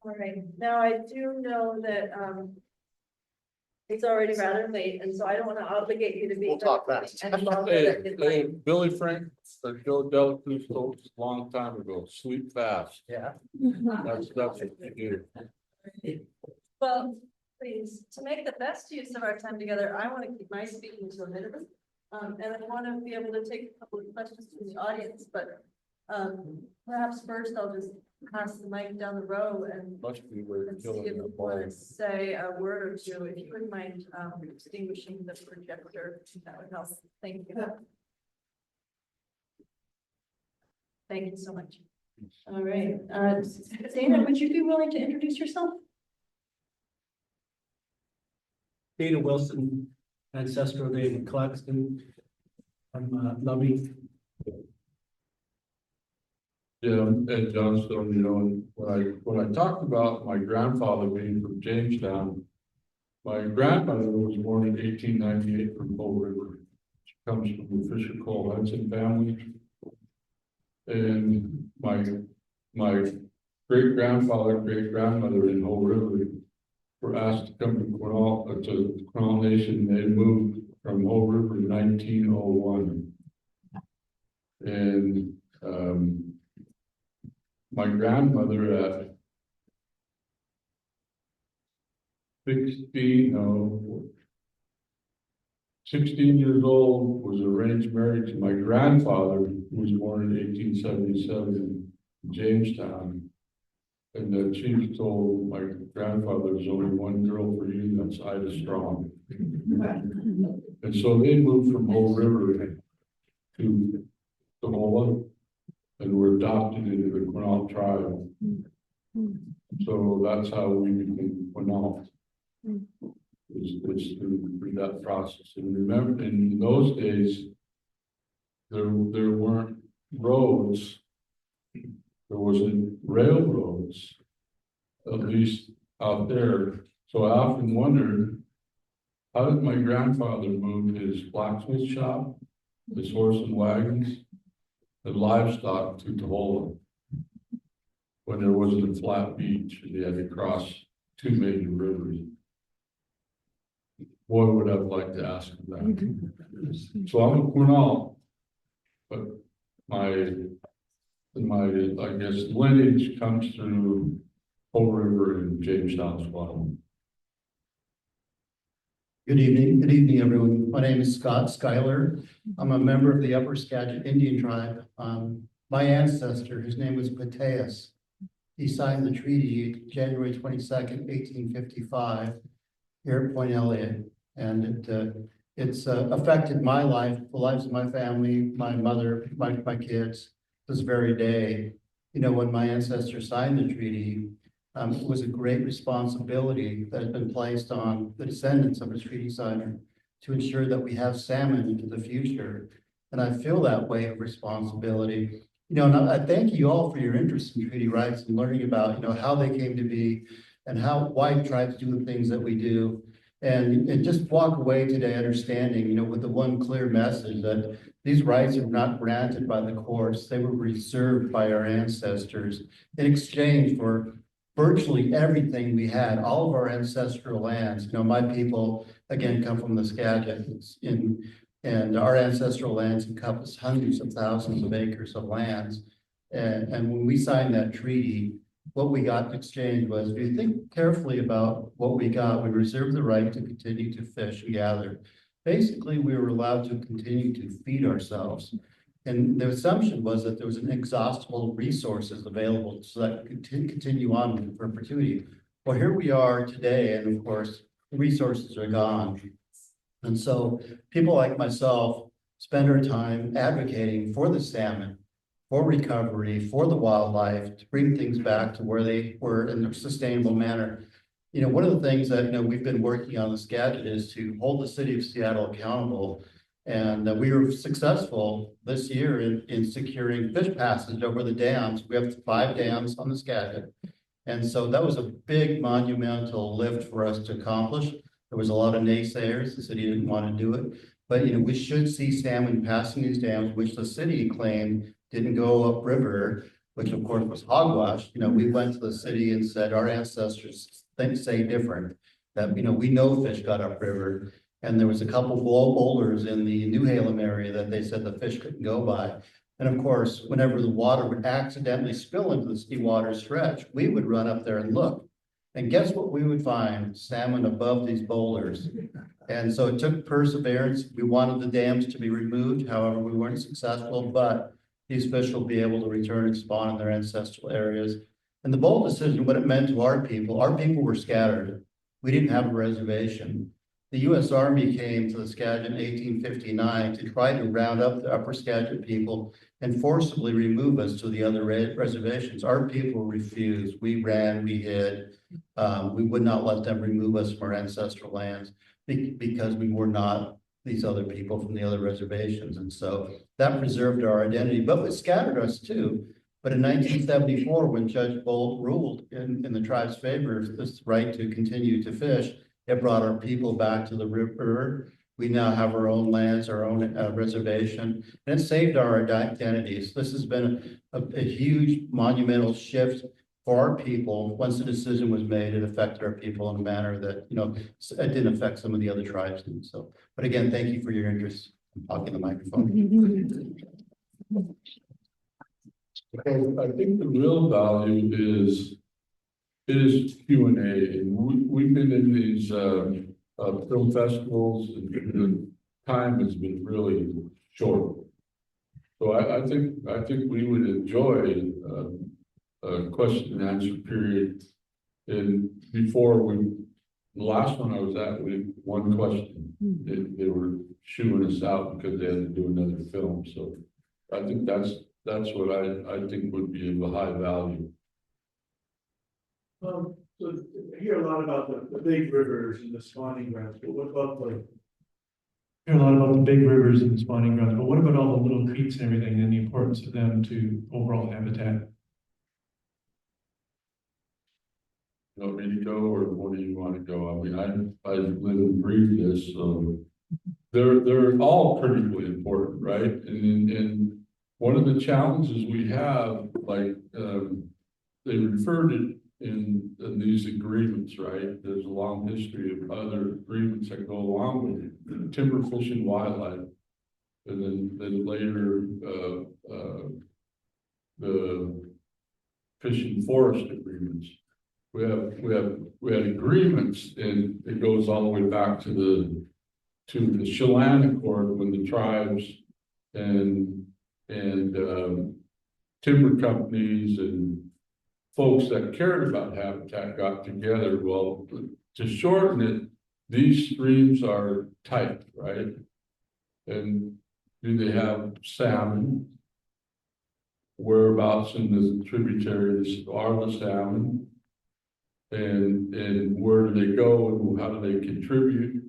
All right, now I do know that, it's already rather late, and so I don't want to obligate you to be. We'll talk fast. any longer Hey, than you'd hey, like. Billy Frank, Joe Delacruz told us a long time ago, sleep fast. Yeah. That's what you do. Well, please, to make the best use of our time together, I want to keep my speaking to a minimum. And I want to be able to take a couple of questions from the audience, but, perhaps first I'll just pass the mic down the row and Must be where and see killing if the you ball. want to say a word or two, if you wouldn't mind, extinguishing the projector, that would help. Thank you. Thank you so much. All right, Dana, would you be willing to introduce yourself? Dana Wilson, ancestral David Claxton. I'm Nubby. Yeah, Ed Johnstone, you know, when I talked about my grandfather being from Jamestown, my grandmother was born in 1898 from Bow River. She comes from the Fisher Cole Hudson family. And my great grandfather, great grandmother in Bow River were asked to come to Quinault Nation. They moved from Bow River in 1901. And my grandmother at 16 years old was arranged marriage to my grandfather, who was born in 1877 in Jamestown. And then she was told, my grandfather, there's only one girl for you, that's Ida Strong. And so they moved from Bow River to Samoa and were adopted into the Quinault tribe. So that's how we became Quinault. Is through that process. And remember, in those days, there weren't roads. There wasn't railroads, at least out there. So I often wondered, how did my grandfather move his blacksmith shop, his horse and wagons, and livestock to Tohola when there wasn't a flat beach and they had to cross two major rivers? Boy, would I've liked to ask him that. So I'm a Quinault, but my I guess lineage comes through Bow River and Jamestown as well. Good evening, everyone. My name is Scott Schuyler. I'm a member of the Upper Skagit Indian tribe. My ancestor, his name was Mateus. He signed the treaty January 22nd, 1855, here at Point Elliott. And it's affected my life, the lives of my family, my mother, my kids, this very day. You know, when my ancestor signed the treaty, it was a great responsibility that has been placed on the descendants of a treaty signer to ensure that we have salmon into the future. And I feel that way of responsibility. You know, and I thank you all for your interest in treaty rights and learning about, you know, how they came to be and why tribes do the things that we do. And just walk away today understanding, you know, with the one clear message that these rights are not granted by the courts. They were reserved by our ancestors in exchange for virtually everything we had, all of our ancestral lands. You know, my people, again, come from the Skagit, and our ancestral lands encompass hundreds of thousands of acres of lands. And when we signed that treaty, what we got in exchange was, if you think carefully about what we got, we reserved the right to continue to fish and gather. Basically, we were allowed to continue to feed ourselves. And the assumption was that there was an inexhaustible resources available so that we could continue on in perpetuity. Well, here we are today, and of course, the resources are gone. And so people like myself spend our time advocating for the salmon, for recovery, for the wildlife, to bring things back to where they were in a sustainable manner. You know, one of the things that, you know, we've been working on the Skagit is to hold the city of Seattle accountable. And we were successful this year in securing fish passage over the dams. We have 5 dams on the Skagit. And so that was a big monumental lift for us to accomplish. There was a lot of naysayers. The city didn't want to do it. But, you know, we should see salmon passing these dams, which the city claimed didn't go upriver, which of course was hogwash. We went to the city and said, our ancestors say different, that, we know fish got upriver. And there was a couple boulders in the New Halem area that they said the fish couldn't go by. And of course, whenever the water would accidentally spill into the Seawater stretch, we would run up there and look. And guess what we would find? Salmon above these boulders. And so it took perseverance. We wanted the dams to be removed. However, we weren't successful, but these fish will be able to return and spawn in their ancestral areas. And the bold decision, what it meant to our people were scattered. We didn't have a reservation. The U.S. Army came to the Skagit in 1859 to try to round up the Upper Skagit people and forcibly remove us to the other reservations. Our people refused. We ran, we hid. We would not let them remove us from our ancestral lands because we were not these other people from the other reservations. And so that preserved our identity, but it scattered us too. But in 1974, when Judge Bolt ruled in the tribe's favor, this right to continue to fish, it brought our people back to the river. We now have our own lands, our own reservation, and it saved our identities. This has been a huge monumental shift for our people. Once the decision was made, it affected our people in a manner that, it didn't affect some of the other tribes. And so, but again, thank you for your interest in talking the microphone. I think the real value is Q&A, and we've been in these film festivals, and the time has been really short. So I think we would enjoy a question and answer period. And before the last one I was at, we had one question. They were shooing us out because they had to do another film. So I think that's what I think would be of a high value. So I hear a lot about the big rivers and the spawning grounds, but what about hear a lot about the big rivers and the spawning grounds, but what about all the little creeks and everything and the importance of them to overall habitat? You want me to go, or what do you want to go? I mean, I live and breathe this, so they're all critically important, right? And one of the challenges we have, like they referred it in these agreements, right? There's a long history of other agreements that go along with it. Timber, fish, and wildlife, and then later the fish and forest agreements. We had agreements, and it goes all the way back to the Chelan Accord, when the tribes and timber companies and folks that cared about habitat got together. Well, to shorten it, these streams are tight, right? And do they have salmon? Whereabouts in the tributaries are the salmon? And where do they go, and how do they contribute?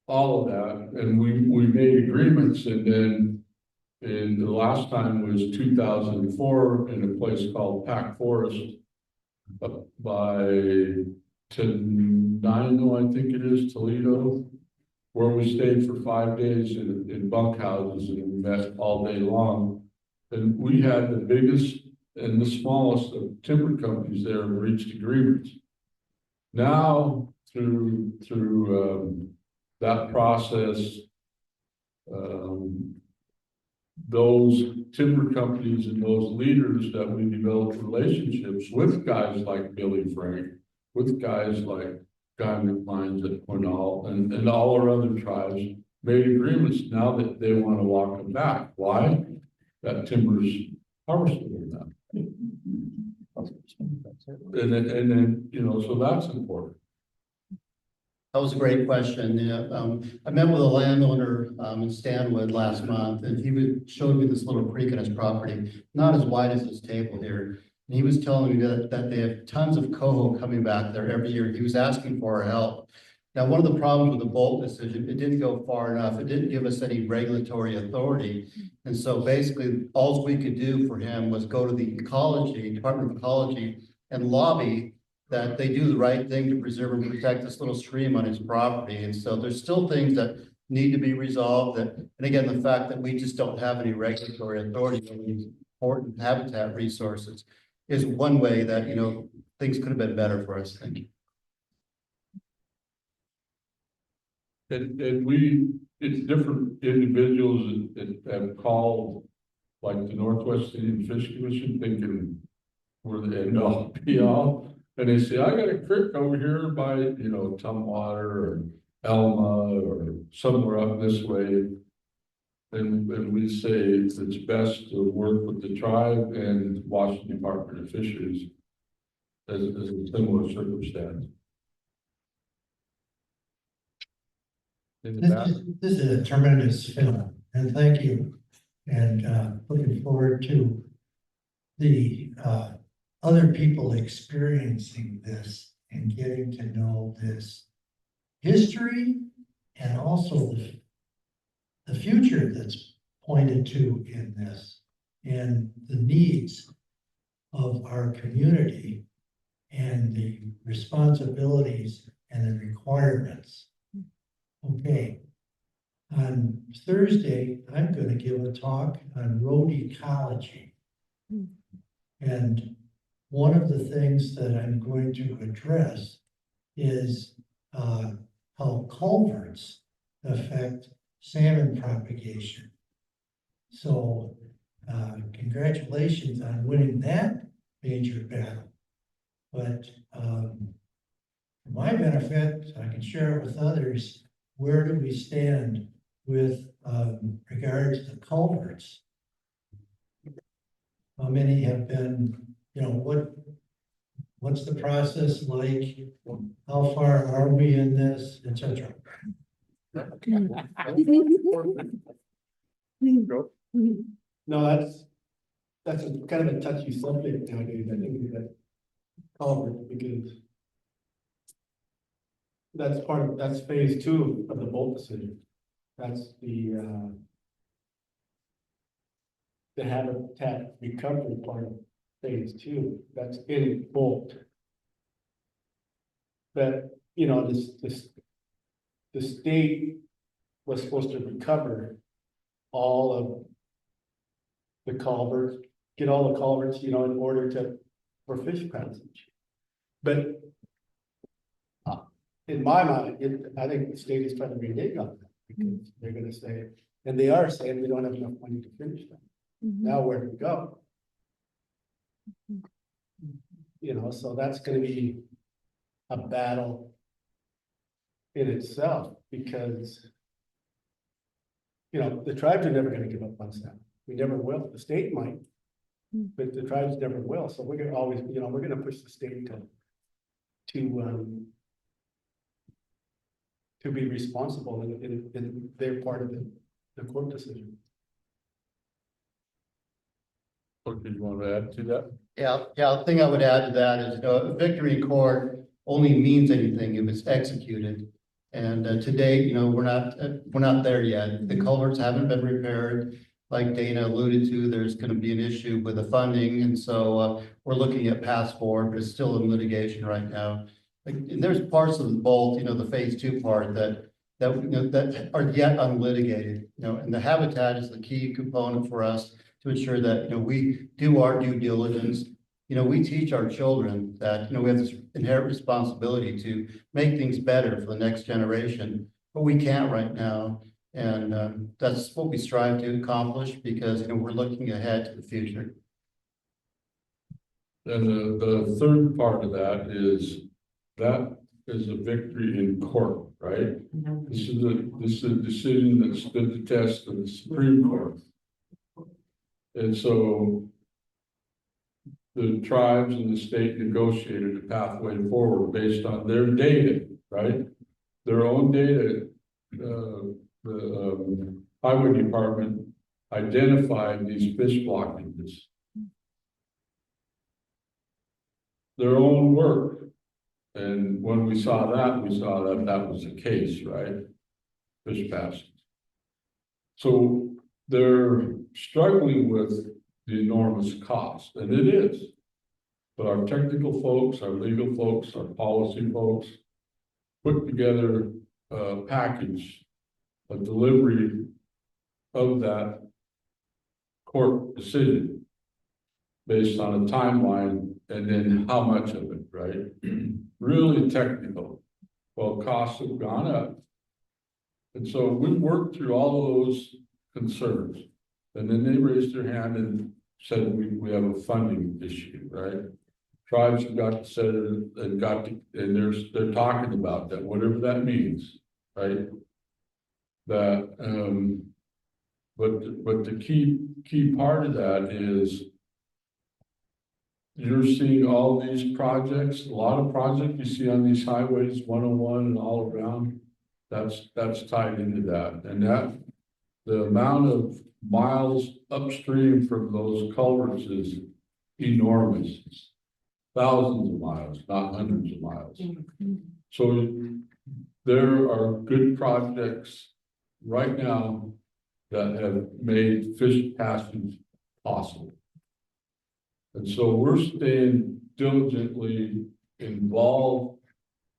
All of that, and we made agreements, and then the last time was 2004 in a place called Pack Forest, up by Tenino, I think it is, Toledo, where we stayed for 5 days in bunkhouses, and we met all day long. And we had the biggest and the smallest of timber companies there reached agreements. Now, through that process, those timber companies and those leaders that we developed relationships with, guys like Billy Frank, with guys like Guy McMines at Quinault, and all our other tribes, made agreements now that they want to walk them back. Why? That timber's harvestable now. And then, so that's important. That was a great question. I met with a landowner in Stanwood last month, and he showed me this little creek on his property, not as wide as this table here. And he was telling me that they have tons of coho coming back there every year. He was asking for our help. Now, one of the problems with the Bolt decision, it didn't go far enough. It didn't give us any regulatory authority. And so basically, all we could do for him was go to the Department of Ecology, and lobby that they do the right thing to preserve and protect this little stream on his property. And so there's still things that need to be resolved. And again, the fact that we just don't have any regulatory authority important habitat resources is one way that, things could have been better for us. Thank you. And it's different individuals that have called, like the Northwest Indian Fish Commission, thinking we're the end all be all. And they say, I got a creek over here by, Tumwater or Elma or somewhere up this way. And we say it's best to work with the tribe and Washington Department of Fisheries as a similar circumstance. In the back. This is a tremendous film, and thank you. And looking forward to the other people experiencing this and getting to know this history and also the future that's pointed to in this and the needs of our community and the responsibilities and the requirements. Okay. On Thursday, I'm going to give a talk on road ecology. And one of the things that I'm going to address is how culverts affect salmon propagation. So congratulations on winning that major battle. But for my benefit, I can share it with others. Where do we stand with regards to culverts? How many have been, what's the process like? How far are we in this, etc.? No, that's a kind of a touchy subject nowadays, I think, that culvert, because that's phase 2 of the Bolt decision. That's the habitat recovery part of phase 2. That's in Bolt. But, the state was supposed to recover all of the culverts, get all the culverts, in order for fish passage. But in my mind, I think the state is trying to renege on that because they're going to say, and they are saying we don't have enough money to finish them. Now where do we go? So that's going to be a battle in itself because, the tribes are never going to give up on salmon. We never will. The state might, but the tribes never will. So we're going to always, we're going to push the state to be responsible in their part of the court decision. What did you want to add to that? Yeah, the thing I would add to that is, a victory in court only means anything if it's executed. And to date, we're not there yet. The culverts haven't been repaired. Like Dana alluded to, there's going to be an issue with the funding, and so we're looking at paths forward, but it's still in litigation right now. And there's parts of the Bolt, the phase 2 part that are yet unlitigated. And the habitat is the key component for us to ensure that we do our due diligence. We teach our children that we have this inherent responsibility to make things better for the next generation, but we can't right now. And that's what we strive to accomplish because we're looking ahead to the future. And the third part of that is a victory in court, right? This is a decision that stood the test of the Supreme Court. And so the tribes and the state negotiated a pathway forward based on their data, right? Their own data. The highway department identified these fish blockages. Their own work. And when we saw that that was the case, right? Fish passage. So they're struggling with the enormous cost, and it is. But our technical folks, our legal folks, our policy folks put together a package, a delivery of that court decision. based on a timeline, and then how much of it, right? Really technical. Well, costs have gone up. And so we worked through all of those concerns. And then they raised their hand and said, we have a funding issue, right? Tribes have got to set it and they're talking about that, whatever that means, right? That, but the key part of that is you're seeing all these projects, a lot of projects you see on these highways, 101 and all around, that's tied into that. And that, the amount of miles upstream from those culverts is enormous. Thousands of miles, not hundreds of miles. So there are good projects right now that have made fish passage possible. And so we're staying diligently involved.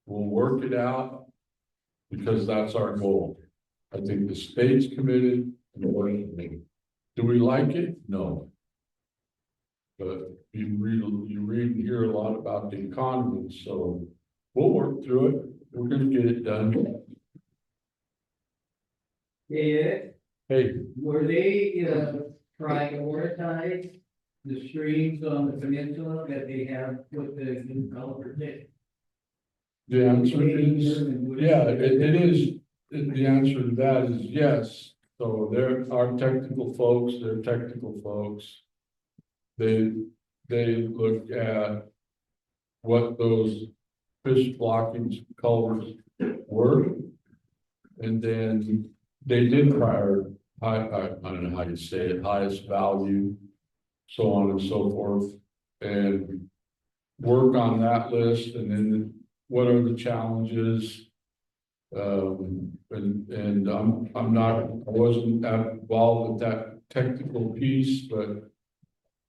We'll work it out because that's our goal. I think the state's committed and we're committed. Do we like it? No. But you read and hear a lot about the economy, so we'll work through it. We're gonna get it done. Yeah, Hey, were they prioritize the streams on the peninsula that they have with the new culvert there? the answer is, yeah, it is, the answer to that is yes. So there are technical folks, they're technical folks. They look at what those fish blocking culverts were. And then they did prior, I don't know how you say it, highest value, so on and so forth. And work on that list, and then what are the challenges? And I wasn't involved with that technical piece, but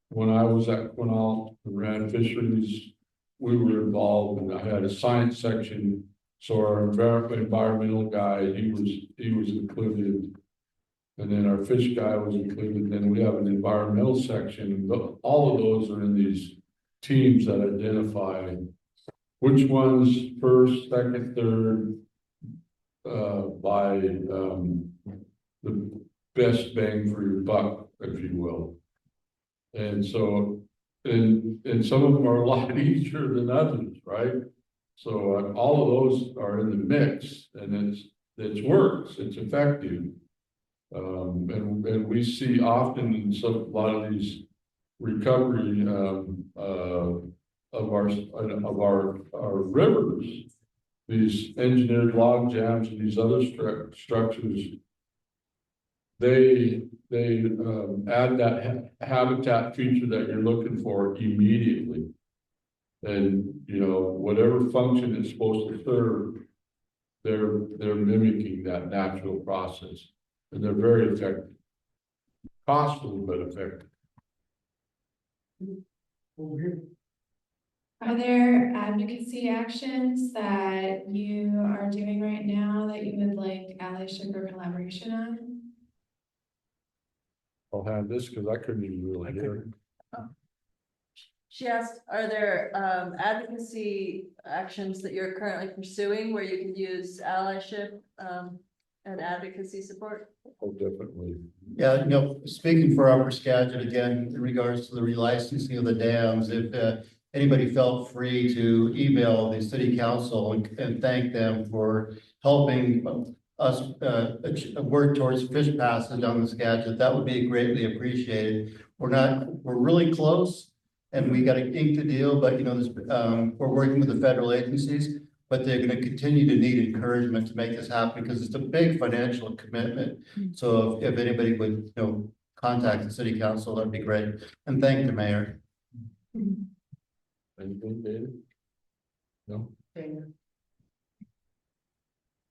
when I was at Quinault and ran fisheries, we were involved, and I had a science section. So our environmental guy, he was included, and then our fish guy was included. And then we have an environmental section. But all of those are in these teams that identify which one's first, second, third, by the best bang for your buck, if you will. And so, and some of them are a lot easier than others, right? So all of those are in the mix, and it works, it's effective. And we see often in a lot of these recovery of our rivers, these engineered log jams and these other structures, they add that habitat feature that you're looking for immediately. And, you know, whatever function it's supposed to serve, they're mimicking that natural process, and they're very effective. Costly, but effective. Are there advocacy actions that you are doing right now that you would like allyship or collaboration on? I'll have this because I couldn't even really hear it. She asked, are there advocacy actions that you're currently pursuing where you can use allyship and advocacy support? Oh, definitely. Yeah, you know, speaking for Upper Skagit again, in regards to the relicensing of the dams, if anybody felt free to email the city council and thank them for helping us work towards fish passage on the Skagit, that would be greatly appreciated. We're really close, and we got to ink the deal, but you know, we're working with the federal agencies, but they're going to continue to need encouragement to make this happen because it's a big financial commitment. So if anybody would, you know, contact the city council, that'd be great. And thank the mayor. Anything, David? No?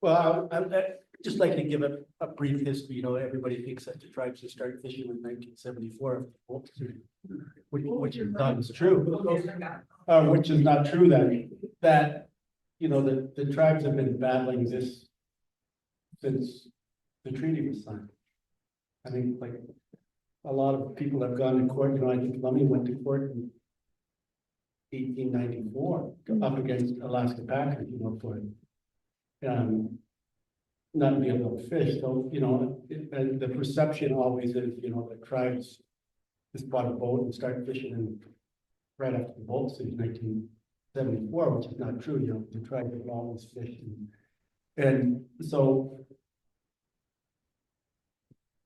Well, I'd just like to give a brief history. You know, everybody thinks that the tribes just started fishing in 1974, which is not true. Which is not true. That you know, the tribes have been battling this since the treaty was signed. I think like a lot of people have gone to court, you know, I think Lummi went to court in 1894, up against Alaska Packers, you know, for not being able to fish, so, you know, and the perception always is, you know, the tribes just bought a boat and started fishing in right after the boat since 1974, which is not true, you know, the tribes have always fished. And so,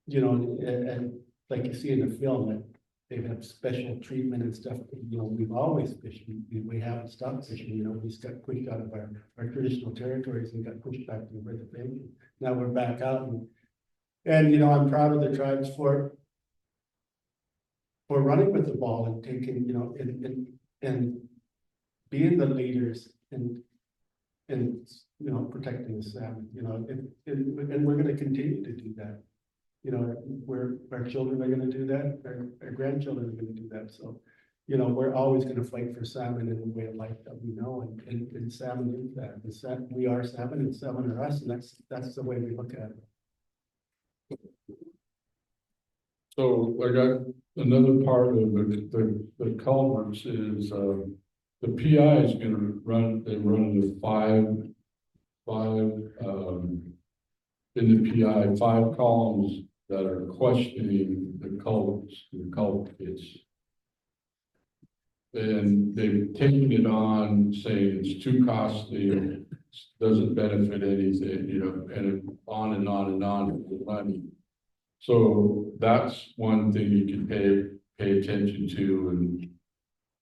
you know, and like you see in the film, that they have special treatment and stuff, you know, we've always fished, we haven't stopped fishing, you know, we just got pushed out of our traditional territories and got pushed back to the reservation. Now we're back out and, you know, I'm proud of the tribes for running with the ball and taking, you know, and being the leaders and, you know, protecting the salmon, you know, and we're gonna continue to do that. You know, our children are gonna do that, our grandchildren are gonna do that, so, you know, we're always gonna fight for salmon in the way of life that we know, and salmon is that, we are salmon and salmon are us, and that's the way we look at it. So I got another part of the culverts is, the PI is gonna run, they run the five, in the PI, 5 columns that are questioning the culverts, the culvert kits. And they've taken it on, saying it's too costly, doesn't benefit anything, you know, and on and on and on with money. So that's one thing you can pay attention to and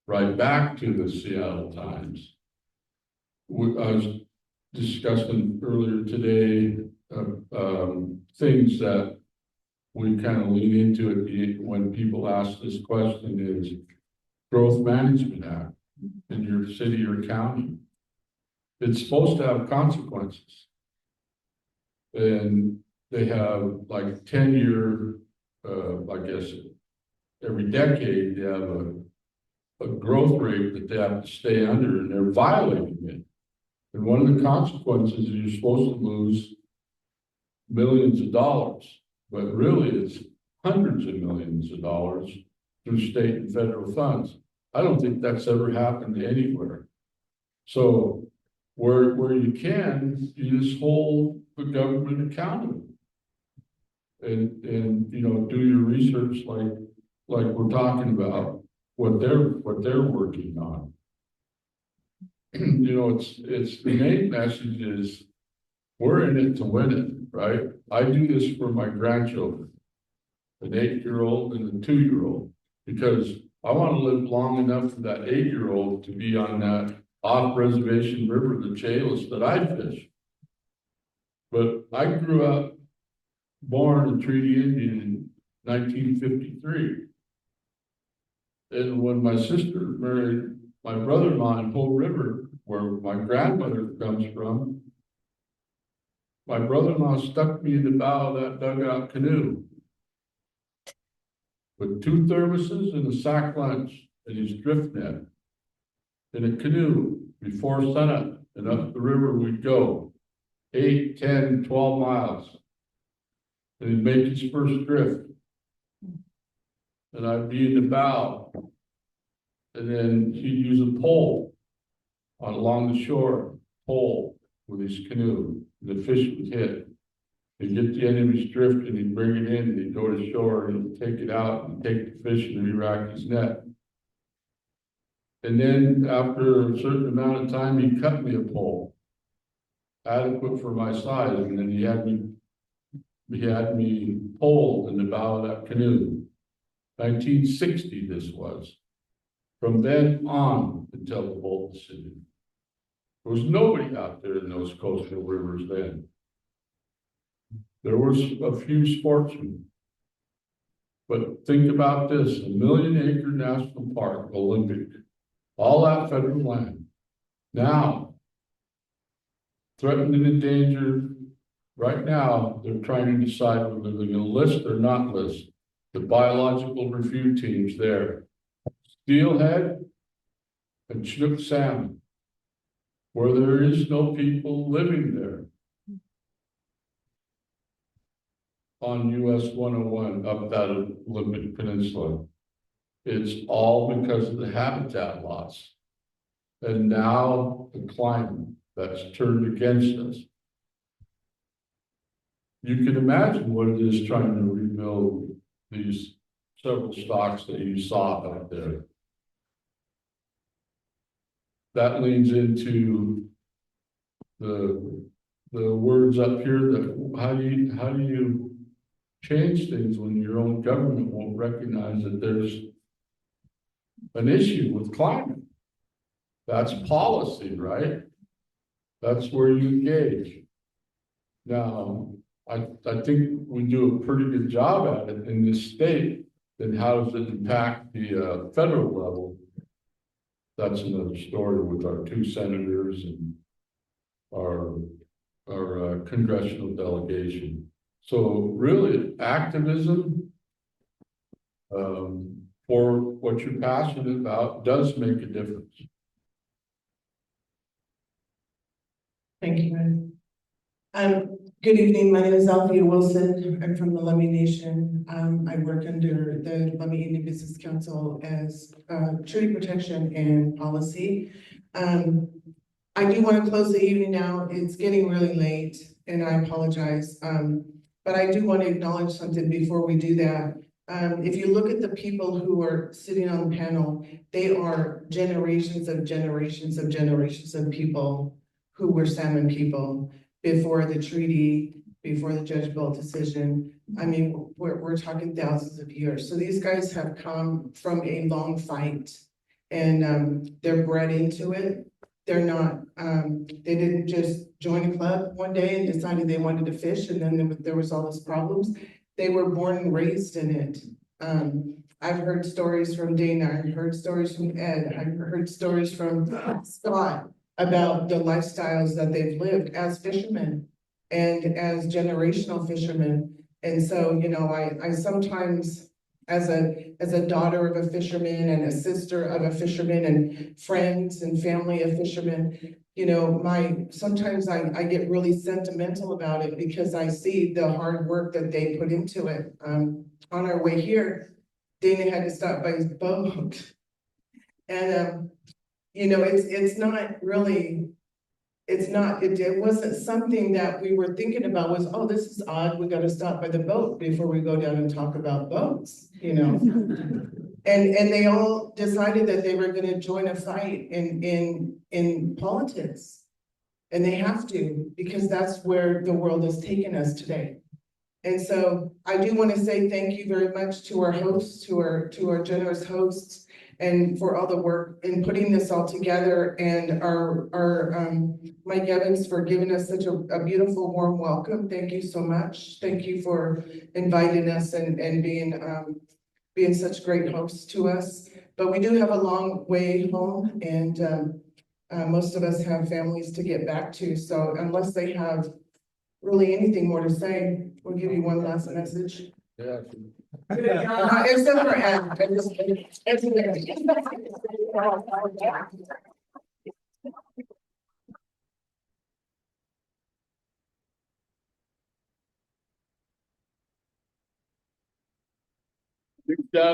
write back to the Seattle Times. I was discussing earlier today things that we kind of lean into it when people ask this question is Growth Management Act in your city or county. It's supposed to have consequences. And they have like 10-year, I guess, every decade they have a growth rate that they have to stay under, and they're violating it. And one of the consequences is you're supposed to lose millions of dollars, but really it's hundreds of millions of dollars through state and federal funds. I don't think that's ever happened anywhere. So where you can, you just hold the government accountable. And you know, do your research like we're talking about what they're working on. You know, it's the main message is we're in it to win it, right? I do this for my grandchildren, an 8-year-old and a 2-year-old, because I want to live long enough for that 8-year-old to be on that off-reservation river, the Chehalis that I fish. But I grew up born a Treaty Indian in 1953. And when my sister married my brother-in-law in Bull River, where my grandmother comes from, my brother-in-law stuck me in the bow of that dugout canoe with 2 thermoses and a sack lunch and his drift net in a canoe before sunup, and up the river we'd go 8, 10, 12 miles. And he'd make his first drift. And I'd be in the bow. And then he'd use a pole along the shore, pole with his canoe. The fish would hit. He'd get the end of his drift and he'd bring it in and he'd go to shore and he'd take it out and take the fish and re-rack his net. And then after a certain amount of time, he cut me a pole, adequate for my size, and then he had me poled in the bow of that canoe. 1960 this was. From then on until the boat decision. There was nobody out there in those coastal rivers then. There was a few sportsmen. But think about this, 1 million acre national park, Olympic, all that federal land. Now, threatened and endangered, right now, they're trying to decide whether they're going to list or not list the biological review teams there. Steelhead and Chinook salmon, where there is no people living there. on US 101 up that Olympic Peninsula. It's all because of the habitat loss. And now the climate that's turned against us. You can imagine what it is trying to rebuild these several stocks that you saw out there. That leads into the words up here that how do you change things when your own government won't recognize that there's an issue with climate? That's policy, right? That's where you engage. Now, I think we do a pretty good job at it in this state. Then how does it impact the federal level? That's another story with our 2 senators and our congressional delegation. So really, activism for what you're passionate about does make a difference. Thank you, Ed. Good evening. My name is Althea Wilson. I'm from the Lummi Nation. I work under the Lummi Indian Business Council as treaty protection and policy. I do want to close the evening now. It's getting really late and I apologize. But I do want to acknowledge something before we do that. If you look at the people who are sitting on the panel, they are generations of generations of generations of people who were salmon people before the treaty, before the Judge Bolt decision. I mean, we're talking thousands of years. So these guys have come from a long fight and they're bred into it. They're not, they didn't just join a club one day and decided they wanted to fish and then there was all those problems. They were born and raised in it. I've heard stories from Dana, I've heard stories from Ed, I've heard stories from Scott about the lifestyles that they've lived as fishermen and as generational fishermen. And so, you know, I sometimes, as a daughter of a fisherman and a sister of a fisherman and friends and family of fishermen, you know, sometimes I get really sentimental about it because I see the hard work that they put into it. On our way here, Dana had to stop by his boat. And, you know, it's not really, it wasn't something that we were thinking about was, oh, this is odd, we gotta stop by the boat before we go down and talk about boats, you know? And they all decided that they were gonna join a fight in politics. And they have to, because that's where the world has taken us today. And so I do wanna say thank you very much to our hosts, to our generous hosts, and for all the work in putting this all together, and our Mike Evans for giving us such a beautiful, warm welcome. Thank you so much. Thank you for inviting us and being such great hosts to us. But we do have a long way home, and most of us have families to get back to. So unless they have really anything more to say, we'll give you one last message. Yeah. Except for Ed. Down